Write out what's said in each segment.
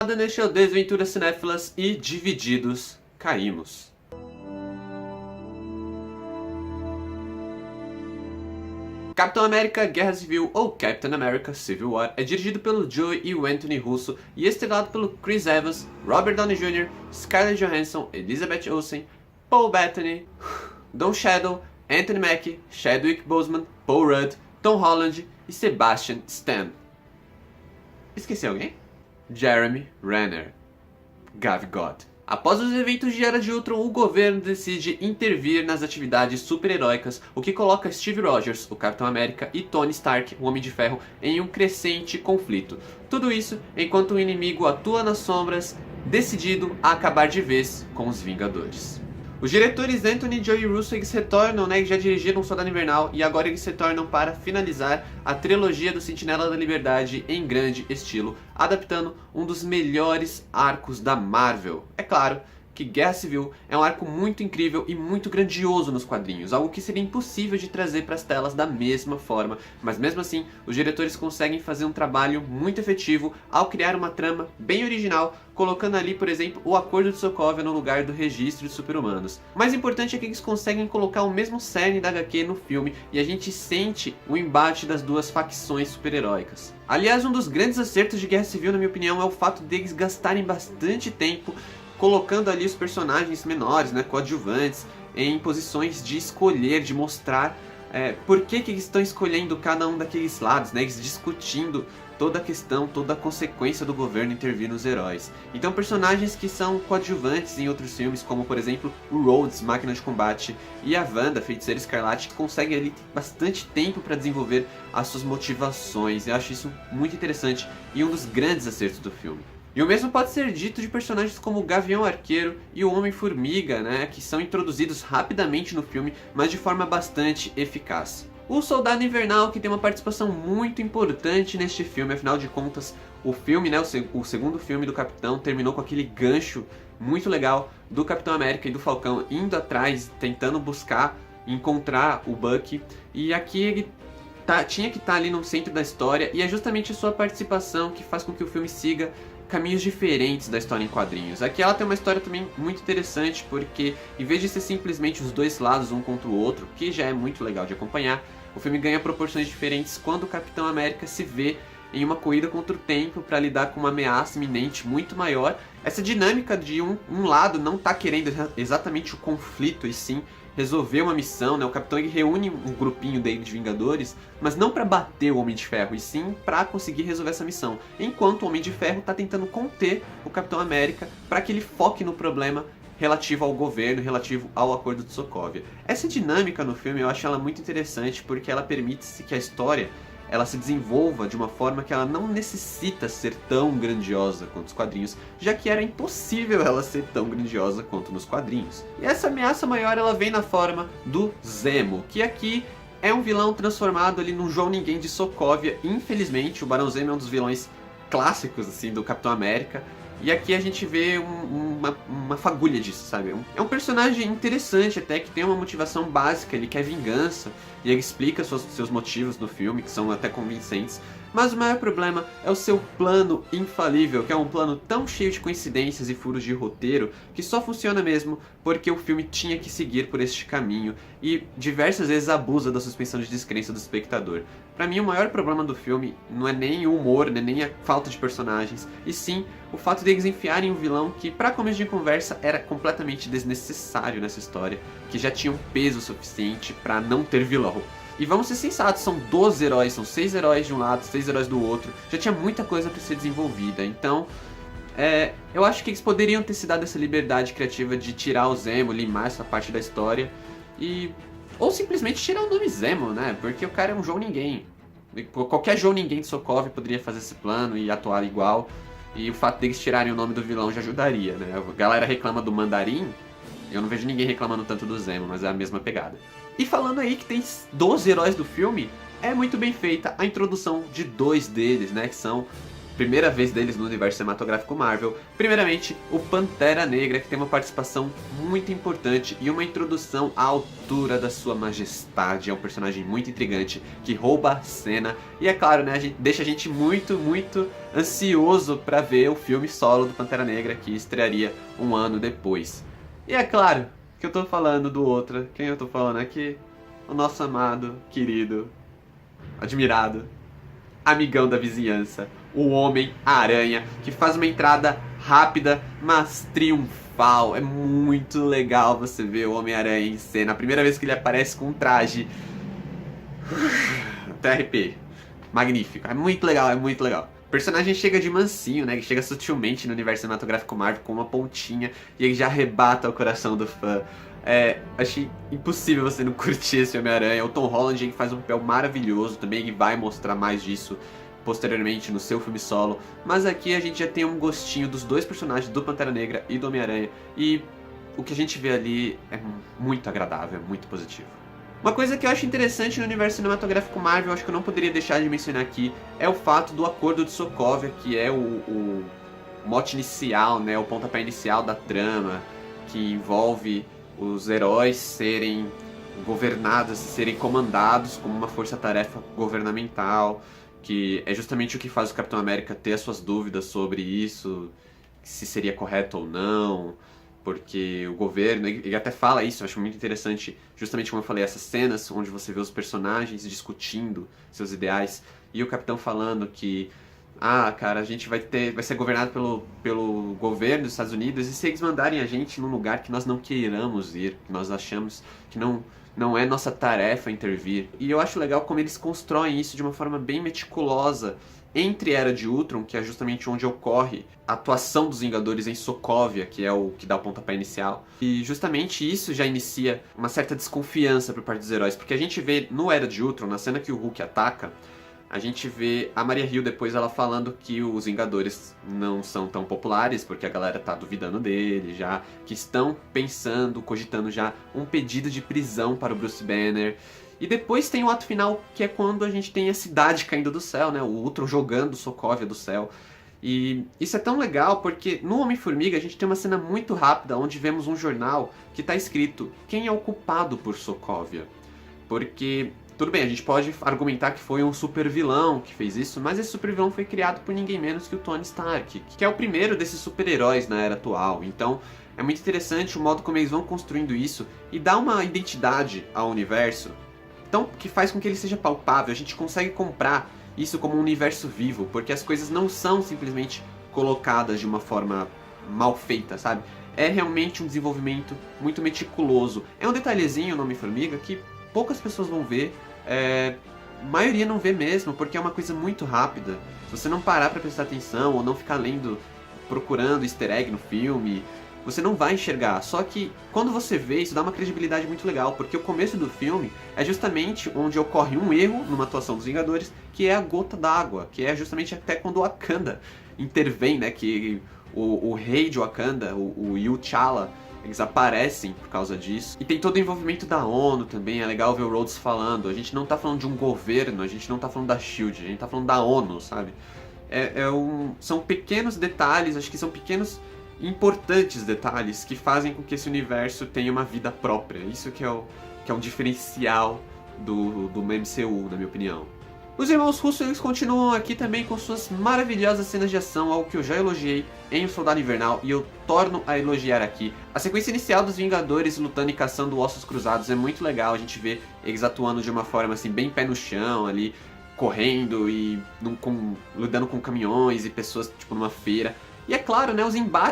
Neste é o Desventuras Cinéfilas e Divididos Caímos. Capitão América Guerra Civil, ou Captain America Civil War, é dirigido pelo Joey e o Anthony Russo e estrelado pelo Chris Evans, Robert Downey Jr., Scarlett Johansson, Elizabeth Olsen, Paul Bettany, Don Cheadle, Anthony Mackie, Chadwick Boseman, Paul Rudd, Tom Holland e Sebastian Stan. Esqueci alguém? Jeremy Renner, Gavigot. Após os eventos de Era de Ultron, o governo decide intervir nas atividades super-heróicas, o que coloca Steve Rogers, o Capitão América, e Tony Stark, o Homem de Ferro, em um crescente conflito. Tudo isso enquanto o inimigo atua nas sombras, decidido a acabar de vez com os Vingadores. Os diretores Anthony, Joey e Russo eles retornam, né, já dirigiram Soldado Invernal e agora eles retornam para finalizar a trilogia do Sentinela da Liberdade em grande estilo, adaptando um dos melhores arcos da Marvel. É claro que Guerra Civil é um arco muito incrível e muito grandioso nos quadrinhos, algo que seria impossível de trazer para as telas da mesma forma, mas mesmo assim os diretores conseguem fazer um trabalho muito efetivo ao criar uma trama bem original, colocando ali, por exemplo, o Acordo de Sokovia no lugar do Registro de Super-Humanos. O mais importante é que eles conseguem colocar o mesmo cerne da HQ no filme e a gente sente o embate das duas facções super-heróicas. Aliás, um dos grandes acertos de Guerra Civil, na minha opinião, é o fato deles gastarem bastante tempo colocando ali os personagens menores, né, coadjuvantes, em posições de escolher, de mostrar por que eles estão escolhendo cada um daqueles lados, né, eles discutindo toda a questão, toda a consequência do governo intervir nos heróis. Então personagens que são coadjuvantes em outros filmes, como por exemplo o Rhodes, Máquina de Combate, e a Wanda, Feiticeira Escarlate, que conseguem ali bastante tempo para desenvolver as suas motivações. Eu acho isso muito interessante e um dos grandes acertos do filme. E o mesmo pode ser dito de personagens como o Gavião Arqueiro e o Homem-Formiga, né, que são introduzidos rapidamente no filme, mas de forma bastante eficaz. O Soldado Invernal, que tem uma participação muito importante neste filme, afinal de contas, o filme, né, o segundo filme do Capitão, terminou com aquele gancho muito legal do Capitão América e do Falcão indo atrás, tentando buscar, encontrar o Bucky, e aqui ele tinha que estar ali no centro da história, e é justamente a sua participação que faz com que o filme siga caminhos diferentes da história em quadrinhos. Aqui ela tem uma história também muito interessante, porque em vez de ser simplesmente os dois lados um contra o outro, que já é muito legal de acompanhar, o filme ganha proporções diferentes quando o Capitão América se vê em uma corrida contra o tempo para lidar com uma ameaça iminente muito maior. Essa dinâmica de um lado não tá querendo exatamente o conflito, e sim resolver uma missão, né? O Capitão ele reúne um grupinho dele de Vingadores, mas não para bater o Homem de Ferro, e sim para conseguir resolver essa missão. Enquanto o Homem de Ferro tá tentando conter o Capitão América para que ele foque no problema relativo ao governo, relativo ao Acordo de Sokovia. Essa dinâmica no filme eu acho ela muito interessante porque ela permite que a história ela se desenvolva de uma forma que ela não necessita ser tão grandiosa quanto os quadrinhos, já que era impossível ela ser tão grandiosa quanto nos quadrinhos. E essa ameaça maior ela vem na forma do Zemo, que aqui é um vilão transformado ali num João Ninguém de Sokovia. Infelizmente, o Barão Zemo é um dos vilões clássicos assim do Capitão América. E aqui a gente vê uma fagulha disso, sabe? É um personagem interessante até, que tem uma motivação básica, ele quer vingança, e ele explica seus motivos no filme, que são até convincentes. Mas o maior problema é o seu plano infalível, que é um plano tão cheio de coincidências e furos de roteiro, que só funciona mesmo porque o filme tinha que seguir por este caminho, e diversas vezes abusa da suspensão de descrença do espectador. Pra mim, o maior problema do filme não é nem o humor, né, nem a falta de personagens, e sim o fato deles enfiarem um vilão que, pra começo de conversa, era completamente desnecessário nessa história, que já tinha um peso suficiente pra não ter vilão. E vamos ser sensatos, são 12 heróis, são 6 heróis de um lado, 6 heróis do outro, já tinha muita coisa pra ser desenvolvida, então eu acho que eles poderiam ter se dado essa liberdade criativa de tirar o Zemo, limar essa parte da história, ou simplesmente tirar o nome Zemo, né, porque o cara é um João Ninguém. Qualquer João Ninguém de Sokovia poderia fazer esse plano e atuar igual, e o fato deles tirarem o nome do vilão já ajudaria, né. A galera reclama do Mandarim, eu não vejo ninguém reclamando tanto do Zemo, mas é a mesma pegada. E falando aí que tem 12 heróis do filme, é muito bem feita a introdução de 2 deles, né, que são primeira vez deles no universo cinematográfico Marvel. Primeiramente, o Pantera Negra, que tem uma participação muito importante e uma introdução à altura da sua majestade. É um personagem muito intrigante, que rouba a cena. E é claro, né, deixa a gente muito, muito ansioso para ver o filme solo do Pantera Negra, que estrearia um ano depois. E é claro que eu tô falando do outro. Quem eu tô falando aqui? O nosso amado, querido, admirado, amigão da vizinhança, o Homem-Aranha, que faz uma entrada rápida, mas triunfal. É muito legal você ver o Homem-Aranha em cena. A primeira vez que ele aparece com um traje, até arrepiei. Magnífico, é muito legal, é muito legal. O personagem chega de mansinho, né? Que chega sutilmente no universo cinematográfico Marvel com uma pontinha e ele já arrebata o coração do fã. Achei impossível você não curtir esse Homem-Aranha. O Tom Holland faz um papel maravilhoso também, ele vai mostrar mais disso posteriormente no seu filme solo. Mas aqui a gente já tem um gostinho dos dois personagens, do Pantera Negra e do Homem-Aranha, e o que a gente vê ali é muito agradável, é muito positivo. Uma coisa que eu acho interessante no universo cinematográfico Marvel, acho que eu não poderia deixar de mencionar aqui, é o fato do Acordo de Sokovia, que é o mote inicial, né, o pontapé inicial da trama, que envolve os heróis serem governados, serem comandados como uma força-tarefa governamental, que é justamente o que faz o Capitão América ter as suas dúvidas sobre isso, se seria correto ou não, porque o governo, ele até fala isso, eu acho muito interessante, justamente como eu falei, essas cenas onde você vê os personagens discutindo seus ideais, e o Capitão falando que cara, a gente vai ser governado pelo governo dos Estados Unidos, e se eles mandarem a gente num lugar que nós não queiramos ir, que nós achamos que não é nossa tarefa intervir. E eu acho legal como eles constroem isso de uma forma bem meticulosa entre Era de Ultron, que é justamente onde ocorre a atuação dos Vingadores em Sokovia, que é o que dá o pontapé inicial. E justamente isso já inicia uma certa desconfiança por parte dos heróis, porque a gente vê no Era de Ultron, na cena que o Hulk ataca, a gente vê a Maria Hill depois ela falando que os Vingadores não são tão populares, porque a galera tá duvidando dele já, que estão pensando, cogitando já um pedido de prisão para o Bruce Banner. E depois tem o ato final, que é quando a gente tem a cidade caindo do céu, né? O Ultron jogando Sokovia do céu. E isso é tão legal porque no Homem-Formiga a gente tem uma cena muito rápida onde vemos um jornal que está escrito quem é o culpado por Sokovia. Porque, tudo bem, a gente pode argumentar que foi um super vilão que fez isso, mas esse super vilão foi criado por ninguém menos que o Tony Stark, que é o primeiro desses super-heróis na era atual. Então é muito interessante o modo como eles vão construindo isso e dá uma identidade ao universo, então, que faz com que ele seja palpável. A gente consegue comprar isso como um universo vivo, porque as coisas não são simplesmente colocadas de uma forma mal feita, sabe? É realmente um desenvolvimento muito meticuloso. É um detalhezinho no Homem-Formiga que poucas pessoas vão ver, a maioria não vê mesmo, porque é uma coisa muito rápida. Se você não parar pra prestar atenção, ou não ficar lendo, procurando easter egg no filme, você não vai enxergar. Só que quando você vê, isso dá uma credibilidade muito legal, porque o começo do filme é justamente onde ocorre um erro numa atuação dos Vingadores, que é a gota d'água, que é justamente até quando o Wakanda intervém, né, que o rei de Wakanda, o T'Challa, eles aparecem por causa disso. E tem todo o envolvimento da ONU também, é legal ver o Rhodes falando. A gente não tá falando de um governo, a gente não tá falando da SHIELD, a gente tá falando da ONU, sabe? São pequenos detalhes, acho que são pequenos importantes detalhes que fazem com que esse universo tenha uma vida própria. Isso que é um diferencial do MCU, na minha opinião. Os irmãos Russo, eles continuam aqui também com suas maravilhosas cenas de ação, algo que eu já elogiei em O Soldado Invernal e eu torno a elogiar aqui. A sequência inicial dos Vingadores lutando e caçando ossos cruzados é muito legal, a gente vê eles atuando de uma forma assim bem pé no chão ali, correndo e lidando com caminhões e pessoas tipo numa feira. E é claro, né,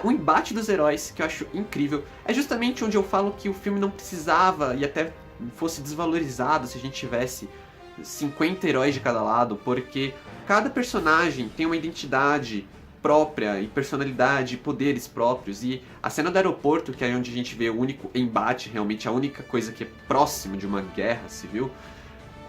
o embate dos heróis, que eu acho incrível, é justamente onde eu falo que o filme não precisava e até fosse desvalorizado se a gente tivesse 50 heróis de cada lado, porque cada personagem tem uma identidade própria e personalidade e poderes próprios. E a cena do aeroporto, que é onde a gente vê o único embate, realmente a única coisa que é próximo de uma guerra civil,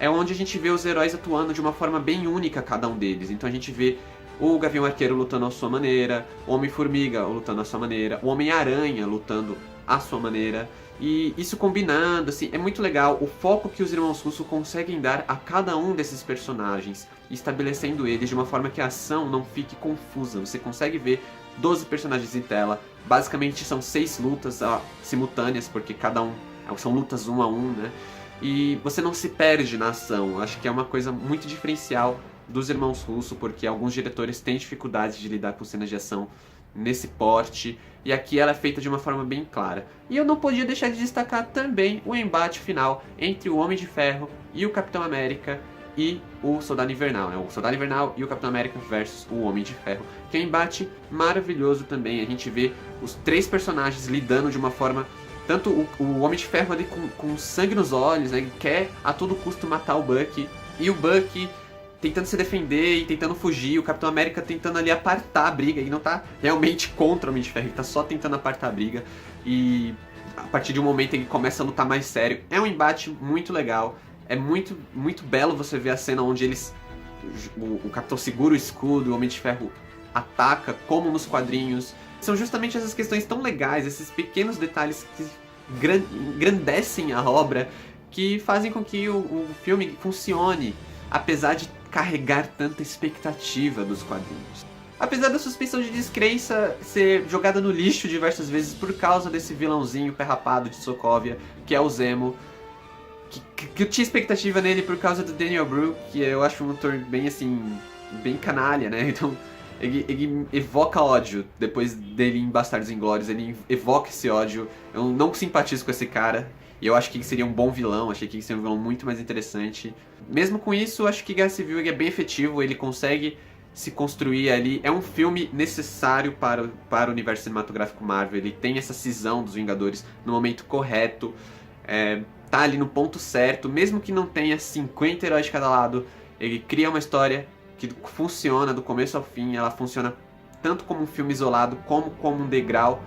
é onde a gente vê os heróis atuando de uma forma bem única, cada um deles. Então a gente vê o Gavião Arqueiro lutando à sua maneira, o Homem-Formiga lutando à sua maneira, o Homem-Aranha lutando à sua maneira. E isso combinando, assim, é muito legal o foco que os irmãos Russo conseguem dar a cada um desses personagens, estabelecendo eles de uma forma que a ação não fique confusa. Você consegue ver 12 personagens em tela, basicamente são 6 lutas simultâneas, porque cada um são lutas 1 a 1, né? E você não se perde na ação. Acho que é uma coisa muito diferencial dos irmãos Russo, porque alguns diretores têm dificuldade de lidar com cenas de ação nesse porte, e aqui ela é feita de uma forma bem clara. E eu não podia deixar de destacar também o embate final entre o Homem de Ferro e o Capitão América e o Soldado Invernal, né? O Soldado Invernal e o Capitão América versus o Homem de Ferro, que é um embate maravilhoso também. A gente vê os 3 personagens lidando de uma forma, tanto o Homem de Ferro ali com sangue nos olhos, né? Ele quer a todo custo matar o Bucky, e o Bucky tentando se defender e tentando fugir, o Capitão América tentando ali apartar a briga, e não tá realmente contra o Homem de Ferro, ele tá só tentando apartar a briga, e a partir de um momento ele começa a lutar mais sério. É um embate muito legal, é muito, muito belo você ver a cena onde o Capitão segura o escudo, o Homem de Ferro ataca, como nos quadrinhos. São justamente essas questões tão legais, esses pequenos detalhes que engrandecem a obra, que fazem com que o filme funcione, apesar de carregar tanta expectativa dos quadrinhos. Apesar da suspeição de descrença ser jogada no lixo diversas vezes por causa desse vilãozinho perrapado de Sokovia, que é o Zemo, que eu tinha expectativa nele por causa do Daniel Brühl, que eu acho um ator bem assim, bem canalha, né? Então ele evoca ódio depois dele em Bastardos Inglórios, ele evoca esse ódio. Eu não simpatizo com esse cara. E eu acho que ele seria um bom vilão, achei que ele seria um vilão muito mais interessante. Mesmo com isso, eu acho que Guerra Civil ele é bem efetivo, ele consegue se construir ali. É um filme necessário para o universo cinematográfico Marvel, ele tem essa cisão dos Vingadores no momento correto, tá ali no ponto certo, mesmo que não tenha 50 heróis de cada lado, ele cria uma história que funciona do começo ao fim, ela funciona tanto como um filme isolado, como um degrau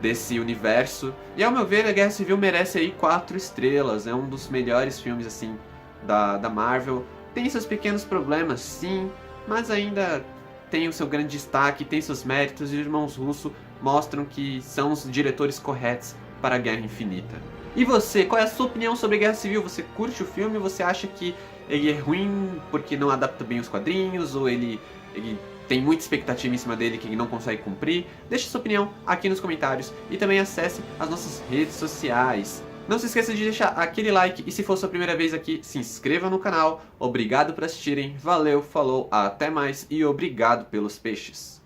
desse universo. E ao meu ver, a Guerra Civil merece aí 4 estrelas, é um dos melhores filmes assim da Marvel. Tem seus pequenos problemas, sim, mas ainda tem o seu grande destaque, tem seus méritos, e os irmãos Russo mostram que são os diretores corretos para a Guerra Infinita. E você, qual é a sua opinião sobre a Guerra Civil? Você curte o filme? Você acha que ele é ruim porque não adapta bem os quadrinhos? Ou ele tem muita expectativa em cima dele que ele não consegue cumprir? Deixe sua opinião aqui nos comentários e também acesse as nossas redes sociais. Não se esqueça de deixar aquele like e se for sua primeira vez aqui, se inscreva no canal. Obrigado por assistirem, valeu, falou, até mais e obrigado pelos peixes.